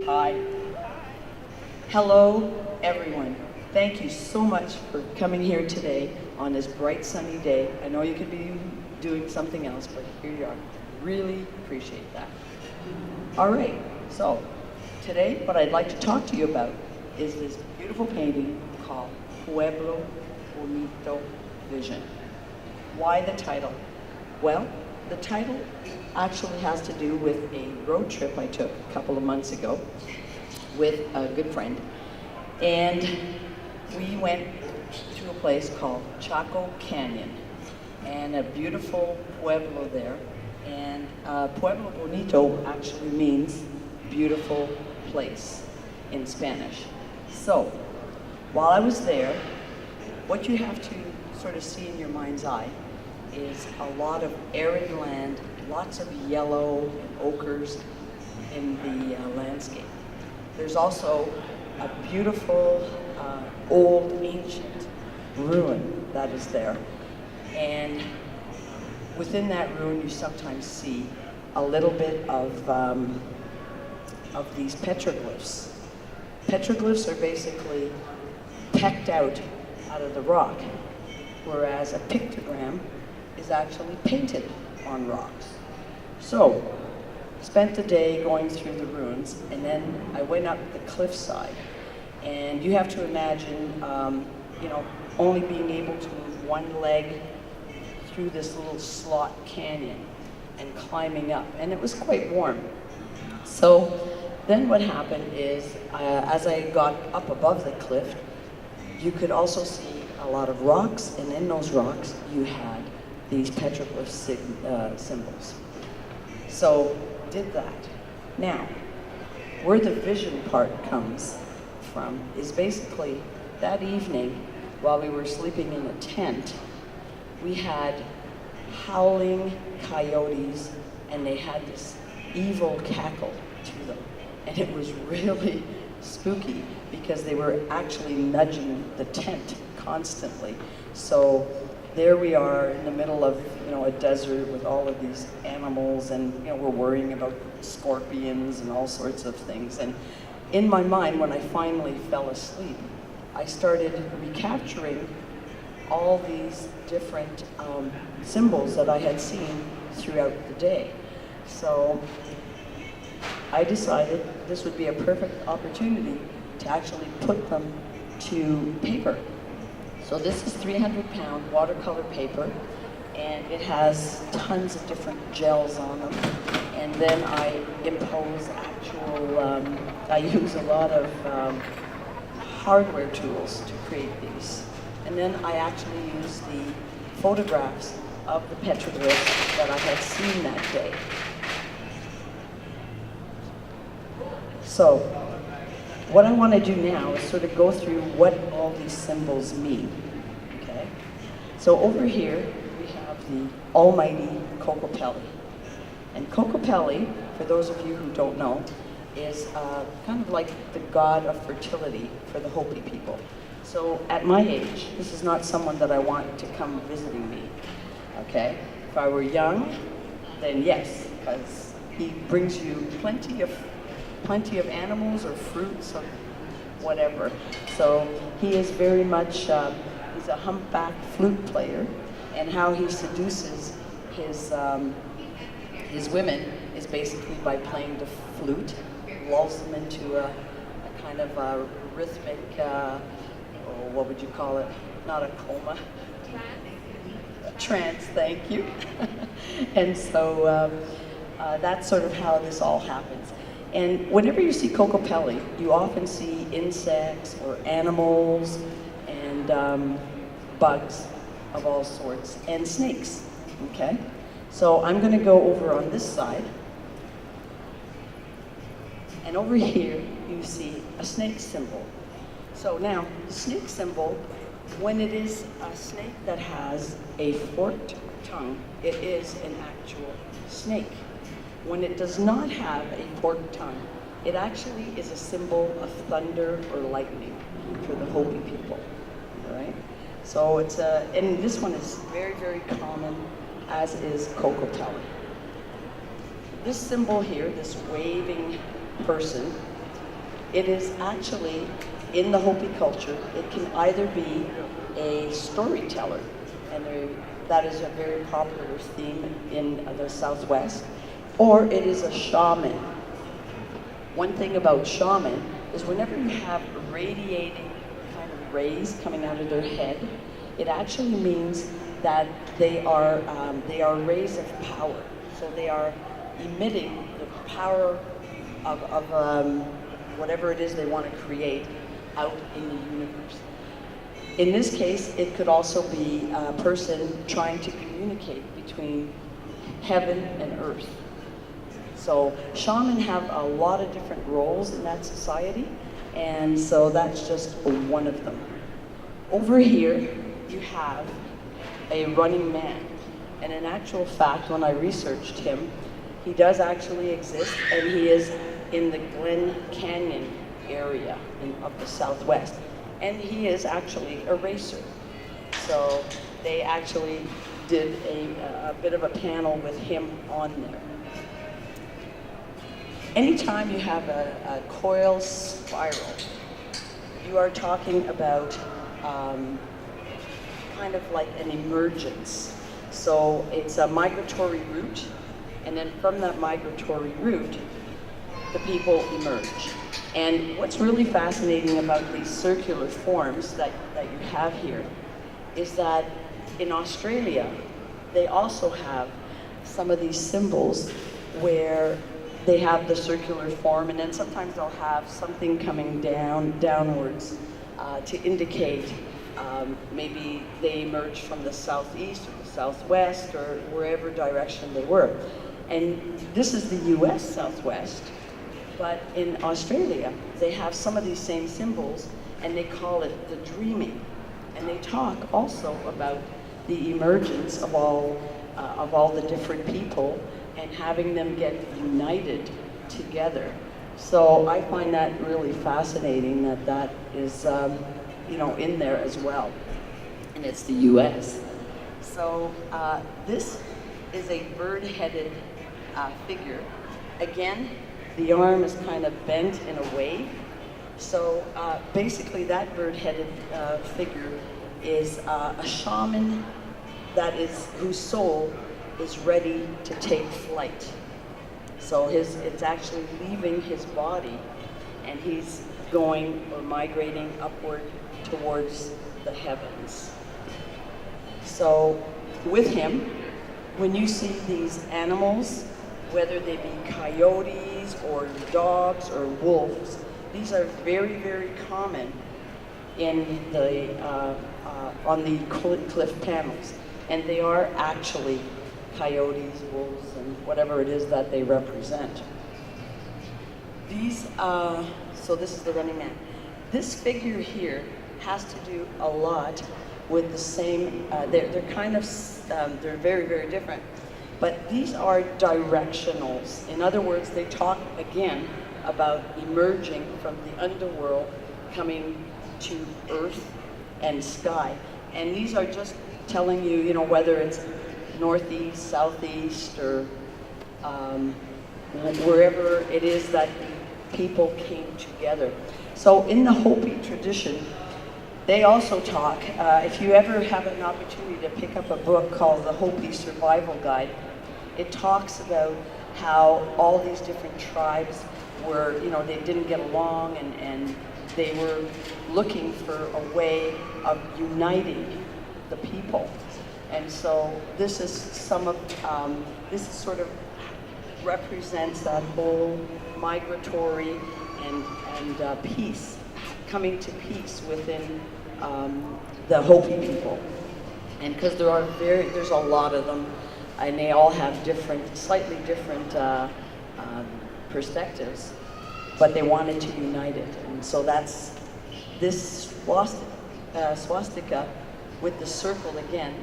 Hi. Hello, everyone. Thank you so much for coming here today on this bright sunny day. I know you could be doing something else, but here you are. Really appreciate that. All right, so today what I'd like to talk to you about is this beautiful painting called Pueblo Bonito Vision. Why the title? Well, the title actually has to do with a road trip I took a couple of months ago with a good friend. And we went to a place called Chaco Canyon and a beautiful pueblo there. And Pueblo Bonito actually means beautiful place in Spanish. So while I was there, what you have to sort of see in your mind's eye is a lot of arid land, lots of yellow and ochres in the landscape. There's also a beautiful old ancient ruin that is there. And within that ruin you sometimes see a little bit of these petroglyphs. Petroglyphs are basically pecked out of the rock, whereas a pictogram is actually painted on rocks. So, spent the day going through the ruins, and then I went up the cliffside. And you have to imagine, only being able to move one leg through this little slot canyon and climbing up, and it was quite warm. So then what happened is, as I got up above the cliff, you could also see a lot of rocks, and in those rocks you had these petroglyph symbols. So did that. Now, where the vision part comes from is basically that evening while we were sleeping in a tent, we had howling coyotes, and they had this evil cackle to them. And it was really spooky because they were actually nudging the tent constantly. So there we are in the middle of a desert with all of these animals, and we're worrying about scorpions and all sorts of things. And in my mind, when I finally fell asleep, I started recapturing all these different symbols that I had seen throughout the day. So I decided this would be a perfect opportunity to actually put them to paper. So this is 300-pound watercolor paper, and it has tons of different gels on them. And then I impose I use a lot of hardware tools to create these. And then I actually use the photographs of the petroglyphs that I had seen that day. So what I want to do now is sort of go through what all these symbols mean. Okay? So over here we have the almighty Kokopelli. And Kokopelli, for those of you who don't know, is kind of like the god of fertility for the Hopi people. So at my age, this is not someone that I want to come visiting me. Okay? If I were young, then yes, because he brings you plenty of animals or fruits or whatever. So he is very much, he's a humpback flute player, and how he seduces his women is basically by playing the flute, lulls them into a kind of a rhythmic, what would you call it? Not a coma. A trance, thank you. And so that's sort of how this all happens. And whenever you see Kokopelli, you often see insects or animals and bugs of all sorts, and snakes, okay? So I'm gonna go over on this side, and over here you see a snake symbol. So now, the snake symbol, when it is a snake that has a forked tongue, it is an actual snake. When it does not have a forked tongue, it actually is a symbol of thunder or lightning for the Hopi people, all right? So it's and this one is very, very common, as is Kokopelli. This symbol here, this waving person, It is actually, in the Hopi culture, it can either be a storyteller, and that is a very popular theme in the Southwest, or it is a shaman. One thing about shaman is whenever you have radiating kind of rays coming out of their head, it actually means that they are rays of power. So they are emitting the power of whatever it is they want to create out in the universe. In this case, it could also be a person trying to communicate between heaven and earth. So shamans have a lot of different roles in that society, and so that's just one of them. Over here, you have a running man. And in actual fact, when I researched him, he does actually exist, and he is in the Glen Canyon area of the Southwest. And he is actually a racer. So they actually did a bit of a panel with him on there. Anytime you have a coil spiral, you are talking about kind of like an emergence. So it's a migratory route, and then from that migratory route, the people emerge. And what's really fascinating about these circular forms that you have here is that in Australia, they also have some of these symbols where they have the circular form, and then sometimes they'll have something coming downwards to indicate maybe they emerged from the southeast or the southwest or wherever direction they were. And this is the US Southwest, but in Australia, they have some of these same symbols, and they call it the dreaming. And they talk also about the emergence of all the different people and having them get united together. So I find that really fascinating that is, in there as well. And it's the US. So this is a bird-headed figure. Again, the arm is kind of bent in a wave. So basically that bird-headed figure is a shaman whose soul is ready to take flight. So it's actually leaving his body, and he's going or migrating upward towards the heavens. So with him, when you see these animals, whether they be coyotes or dogs or wolves, these are very, very common in on the cliff panels. And they are actually coyotes, wolves, and whatever it is that they represent. So this is the running man. This figure here has to do a lot with the same, they're kind of, they're very, very different. But these are directionals. In other words, they talk again about emerging from the underworld, coming to earth and sky. And these are just telling you, whether it's northeast, southeast, or wherever it is that people came together. So in the Hopi tradition, they also talk, if you ever have an opportunity to pick up a book called The Hopi Survival Guide, it talks about how all these different tribes were, they didn't get along, and they were looking for a way of uniting the people. And so this is this is sort of represents that whole migratory and peace, coming to peace within the Hopi people. And because there's a lot of them, and they all have slightly different perspectives, but they wanted to unite it. And so that's this swastika with the circle again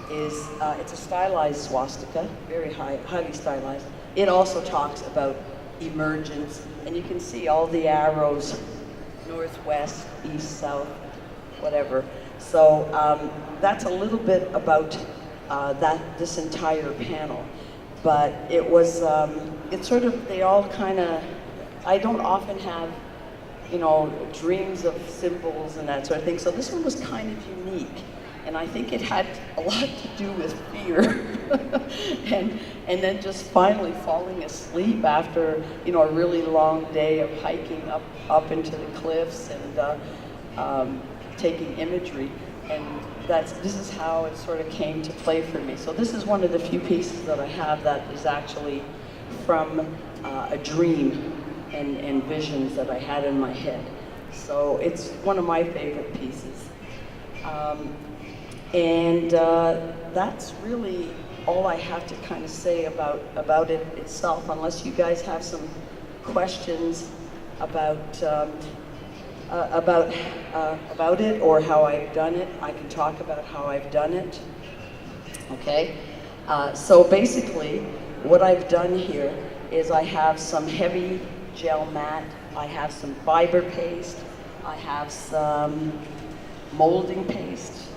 is it's a stylized swastika, very highly stylized. It also talks about emergence, and you can see all the arrows, northwest, east, south, whatever. So that's a little bit about this entire panel. But it was, it's sort of, they all kind of, I don't often have you know, dreams of symbols and that sort of thing. So this one was kind of unique. And I think it had a lot to do with fear. and then just finally falling asleep after, you know, a really long day of hiking up into the cliffs and taking imagery. And this is how it sort of came to play for me. So this is one of the few pieces that I have that is actually from a dream and visions that I had in my head. So it's one of my favorite pieces. That's really all I have to kind of say about it itself, unless you guys have some questions about it or how I've done it. I can talk about how I've done it. Okay, so basically what I've done here is I have some heavy gel mat, I have some fiber paste, I have some molding paste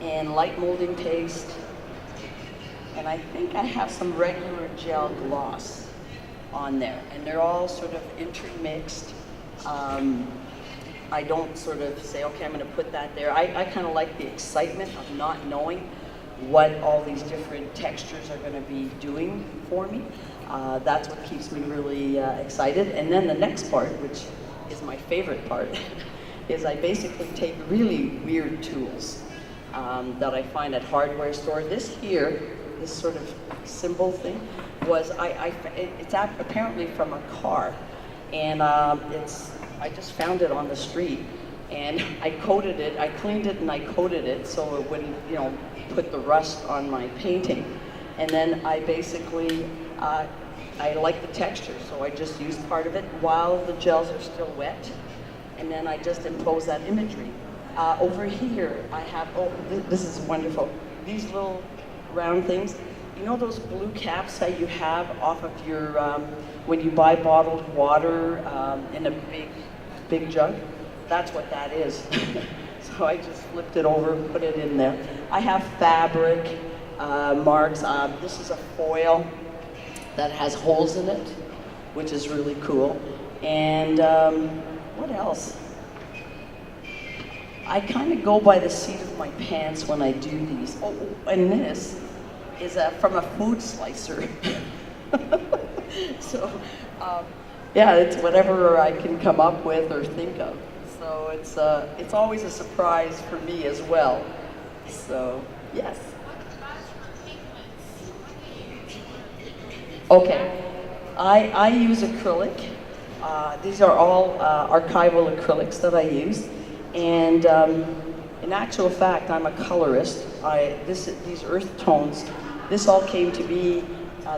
and light molding paste, and I think I have some regular gel gloss on there, and they're all sort of intermixed. I don't sort of say, okay, I'm going to put that there. I kind of like the excitement of not knowing what all these different textures are going to be doing for me. That's what keeps me really excited. And then the next part, which is my favorite part, is I basically take really weird tools that I find at hardware stores. This here, this sort of symbol thing, was it's apparently from a car, and I just found it on the street, and I coated it. I cleaned it and I coated it so it wouldn't, you know, put the rust on my painting. And then I basically I like the texture, so I just used part of it while the gels are still wet, and then I just impose that imagery. Over here, I have, this is wonderful. These little round things, you know those blue caps that you have off of your, when you buy bottled water in a big jug? That's what that is. So I just flipped it over, put it in there. I have fabric marks. This is a foil that has holes in it, which is really cool. And what else? I kind of go by the seat of my pants when I do these. Oh, and this is from a food slicer. So, yeah, it's whatever I can come up with or think of. So it's always a surprise for me as well. So, yes. Okay, I use acrylic. These are all archival acrylics that I use. And in actual fact, I'm a colorist. These earth tones, this all came to be,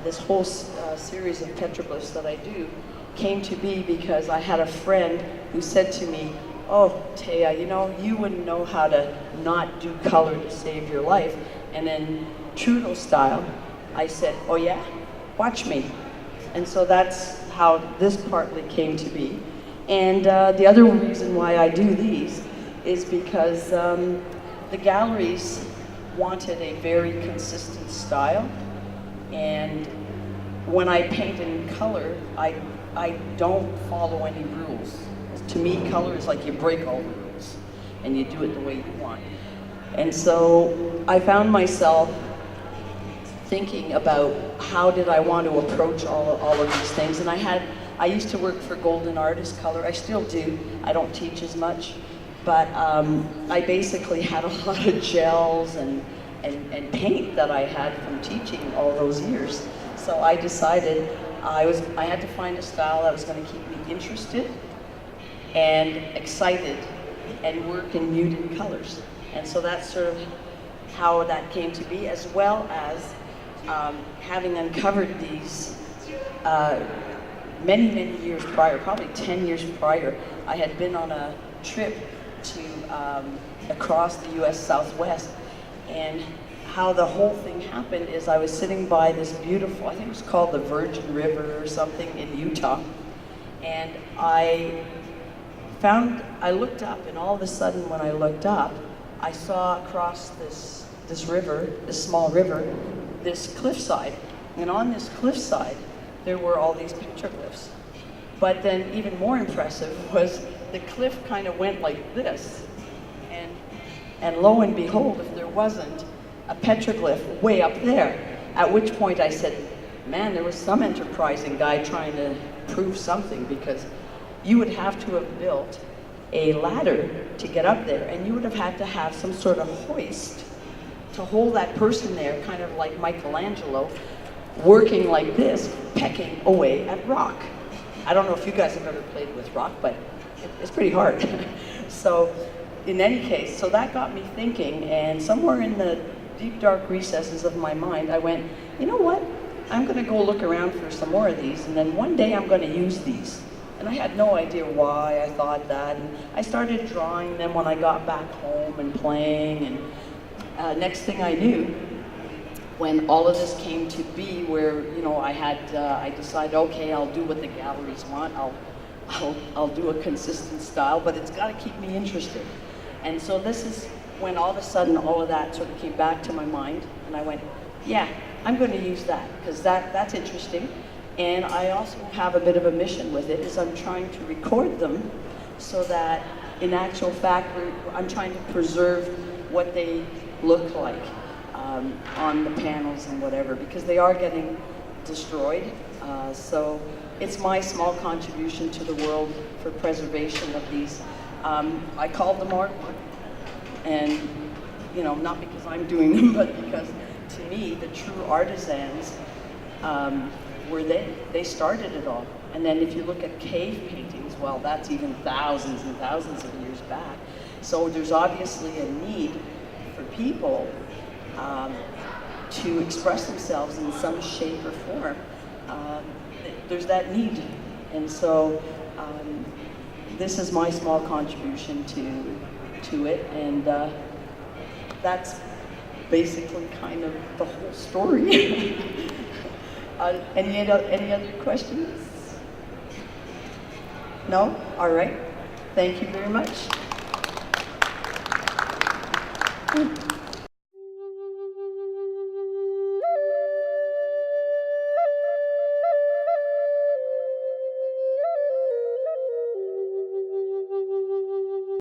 this whole series of petroglyphs that I do came to be because I had a friend who said to me, oh, Teyjah, you know, you wouldn't know how to not do color to save your life. And in Trudeau style, I said, oh yeah, watch me. And so that's how this partly came to be. And the other reason why I do these is because the galleries wanted a very consistent style. And when I paint in color, I don't follow any rules. To me, color is like you break all the rules and you do it the way you want. And so I found myself thinking about how did I want to approach all of these things. And I used to work for Golden Artist Color. I still do. I don't teach as much. But I basically had a lot of gels and paint that I had from teaching all those years. So I decided I had to find a style that was going to keep me interested and excited and work in muted colors. And so that's sort of how that came to be, as well as having uncovered these many, many years prior, probably 10 years prior. I had been on a trip to across the US Southwest, and how the whole thing happened is I was sitting by this beautiful, I think it was called the Virgin River or something in Utah, and I looked up, and all of a sudden when I looked up, I saw across this river, this small river, this cliffside, and on this cliffside there were all these petroglyphs. But then even more impressive was the cliff kind of went like this. And lo and behold, if there wasn't a petroglyph way up there, at which point I said, man, there was some enterprising guy trying to prove something, because you would have to have built a ladder to get up there, and you would have had to have some sort of hoist to hold that person there, kind of like Michelangelo, working like this, pecking away at rock. I don't know if you guys have ever played with rock, but it's pretty hard. So in any case, so that got me thinking, and somewhere in the deep dark recesses of my mind, I went, you know what? I'm gonna go look around for some more of these, and then one day I'm gonna use these. And I had no idea why I thought that, and I started drawing them when I got back home and playing, and next thing I knew, when all of this came to be, where I decided, okay, I'll do what the galleries want. I'll do a consistent style, but it's got to keep me interested. And so this is when all of a sudden all of that sort of came back to my mind, and I went, yeah, I'm going to use that, because that's interesting. And I also have a bit of a mission with it, is I'm trying to record them so that in actual fact, I'm trying to preserve what they look like on the panels and whatever, because they are getting destroyed. So it's my small contribution to the world for preservation of these. I called them artwork, and not because I'm doing them, but because to me, the true artisans were they started it all. And then if you look at cave paintings, well, that's even thousands and thousands of years back. So there's obviously a need for people to express themselves in some shape or form. There's that need. And so this is my small contribution to it. And that's basically kind of the whole story. Any other questions? No? All right. Thank you very much.